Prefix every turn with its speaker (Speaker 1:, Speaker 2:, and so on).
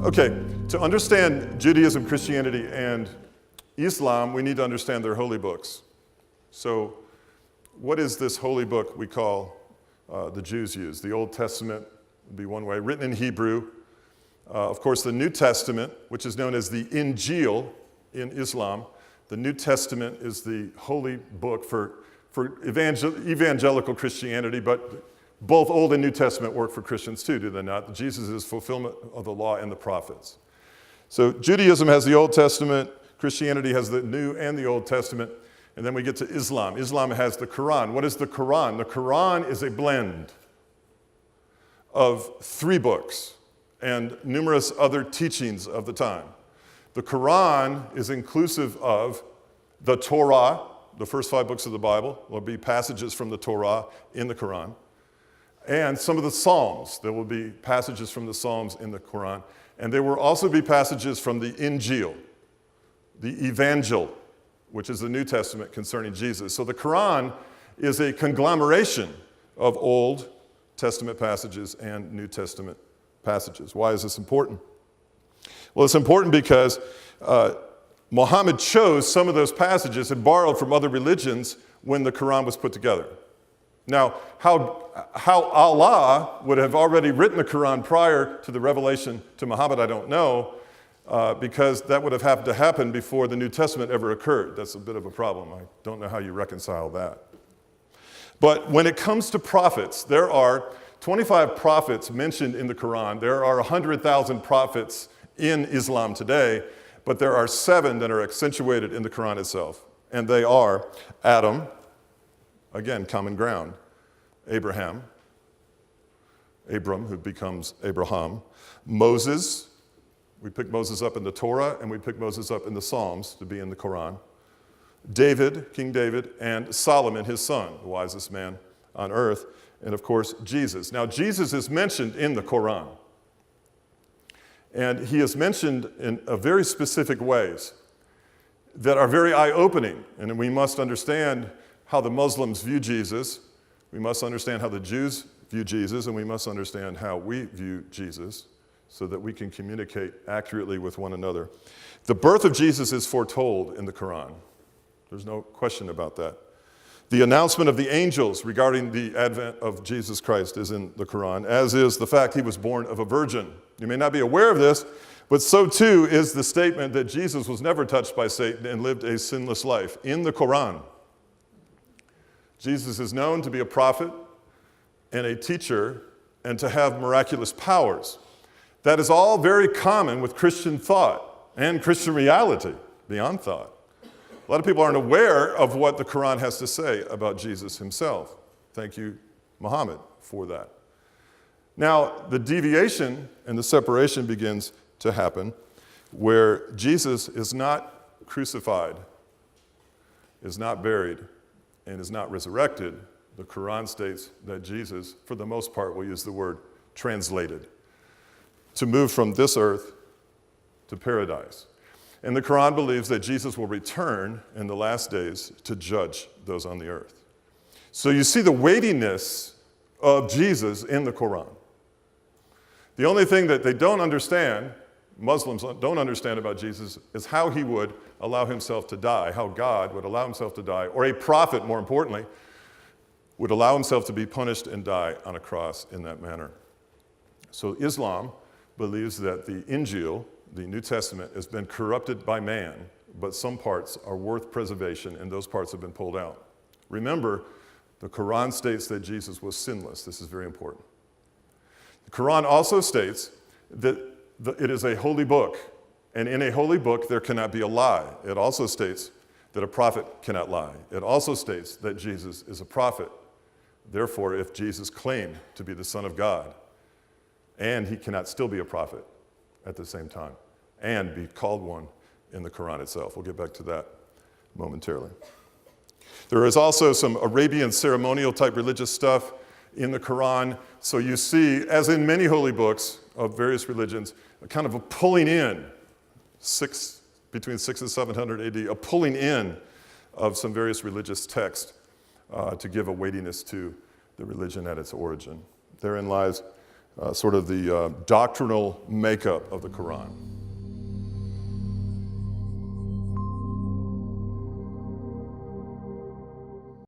Speaker 1: Okay, to understand Judaism, Christianity, and Islam, we need to understand their holy books. So what is this holy book we call the Jews use? The Old Testament would be one way, written in Hebrew. Of course, the New Testament, which is known as the Injil in Islam. The New Testament is the holy book for evangelical Christianity, but both Old and New Testament work for Christians too, do they not? Jesus is fulfillment of the law and the prophets. So Judaism has the Old Testament, Christianity has the New and the Old Testament, and then we get to Islam. Islam has the Quran. What is the Quran? The Quran is a blend of 3 books and numerous other teachings of the time. The Quran is inclusive of the Torah, the first 5 books of the Bible. There will be passages from the Torah in the Quran. And some of the Psalms. There will be passages from the Psalms in the Quran. And there will also be passages from the Injil, the Evangel, which is the New Testament concerning Jesus. So the Quran is a conglomeration of Old Testament passages and New Testament passages. Why is this important? Well, it's important because Muhammad chose some of those passages and borrowed from other religions when the Quran was put together. Now, how Allah would have already written the Quran prior to the revelation to Muhammad, I don't know, because that would have had to happen before the New Testament ever occurred. That's a bit of a problem. I don't know how you reconcile that. But when it comes to prophets, there are 25 prophets mentioned in the Quran. There are 100,000 prophets in Islam today, but there are 7 that are accentuated in the Quran itself. And they are Adam, again, common ground, Abram, who becomes Abraham, Moses. We pick Moses up in the Torah, and we pick Moses up in the Psalms to be in the Quran. David, King David, and Solomon, his son, the wisest man on earth, and of course, Jesus. Now, Jesus is mentioned in the Quran, and he is mentioned in very specific ways that are very eye-opening, and we must understand how the Muslims view Jesus, we must understand how the Jews view Jesus, and we must understand how we view Jesus so that we can communicate accurately with one another. The birth of Jesus is foretold in the Quran. There's no question about that. The announcement of the angels regarding the advent of Jesus Christ is in the Quran, as is the fact he was born of a virgin. You may not be aware of this, but so too is the statement that Jesus was never touched by Satan and lived a sinless life in the Quran. Jesus is known to be a prophet and a teacher and to have miraculous powers. That is all very common with Christian thought and Christian reality, beyond thought. A lot of people aren't aware of what the Quran has to say about Jesus himself. Thank you, Muhammad, for that. Now, the deviation and the separation begins to happen where Jesus is not crucified, is not buried, and is not resurrected. The Quran states that Jesus, for the most part, will use the word translated, to move from this earth to paradise. And the Quran believes that Jesus will return in the last days to judge those on the earth. So you see the weightiness of Jesus in the Quran. The only thing that they don't understand, Muslims don't understand about Jesus, is how he would allow himself to die, how God would allow himself to die, or a prophet, more importantly, would allow himself to be punished and die on a cross in that manner. So Islam believes that the Injil, the New Testament, has been corrupted by man, but some parts are worth preservation, and those parts have been pulled out. Remember, the Quran states that Jesus was sinless. This is very important. The Quran also states that it is a holy book, and in a holy book there cannot be a lie. It also states that a prophet cannot lie. It also states that Jesus is a prophet. Therefore, if Jesus claimed to be the Son of God, and he cannot still be a prophet at the same time, and be called one in the Quran itself. We'll get back to that momentarily. There is also some Arabian ceremonial type religious stuff in the Quran. So you see, as in many holy books of various religions, a kind of a pulling in, between 600 and 700 AD, a pulling in of some various religious texts to give a weightiness to the religion at its origin. Therein lies sort of the doctrinal makeup of the Quran.